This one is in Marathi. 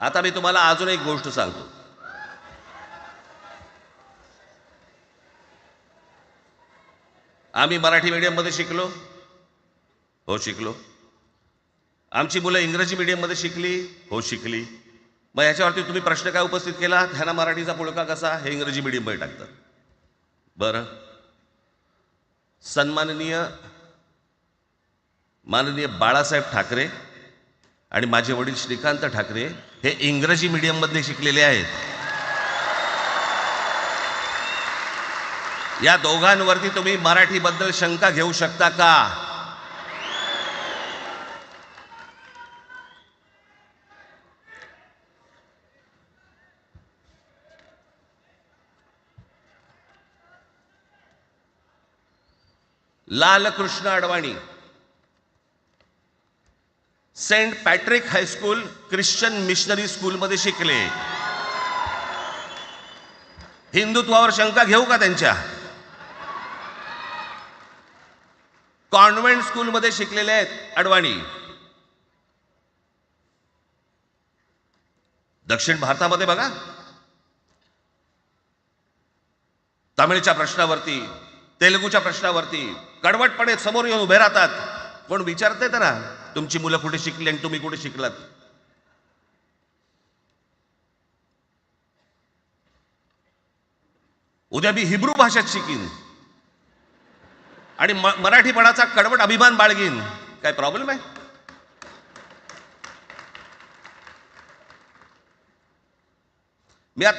आता मी तुम्हाला अजून एक गोष्ट सांगतो. आम्ही मराठी मीडियममध्ये शिकलो. हो, शिकलो. आमची मुलं इंग्रजी मीडियममध्ये शिकली. हो, शिकली. मग याच्यावरती तुम्ही प्रश्न काय उपस्थित केला, ह्यांना मराठीचा पुळका कसा, हे इंग्रजी मीडियममध्ये टाकतात. बरं, सन्माननीय माननीय बाळासाहेब ठाकरे आणि माझे वडील श्रीकांत ठाकरे हे इंग्रजी मीडियममध्ये शिकलेले आहेत. या दोघांवरती तुम्ही मराठीबद्दल शंका घेऊ शकता का? Lalkrishna Advani saint Patrick high school Christian missionary स्कूलमध्ये शिकले. हिंदुत्वावर शंका घेऊ का त्यांच्या? कॉन्व्हेंट स्कूलमध्ये शिकलेले आहेत अडवाणी. दक्षिण भारतामध्ये बघा, तामिळच्या प्रश्नावरती, तेलुगूच्या प्रश्नावरती कडवटपणे समोर येऊन उभे राहतात. कोण विचारते तर ना, तुमची मुलं कुठे शिकली आणि तुम्ही कुठे शिकलात? उद्या मी हिब्रू भाषेत शिकीन आणि मराठीपणाचा कडवट अभिमान बाळगीन. काय प्रॉब्लेम आहे? मी आता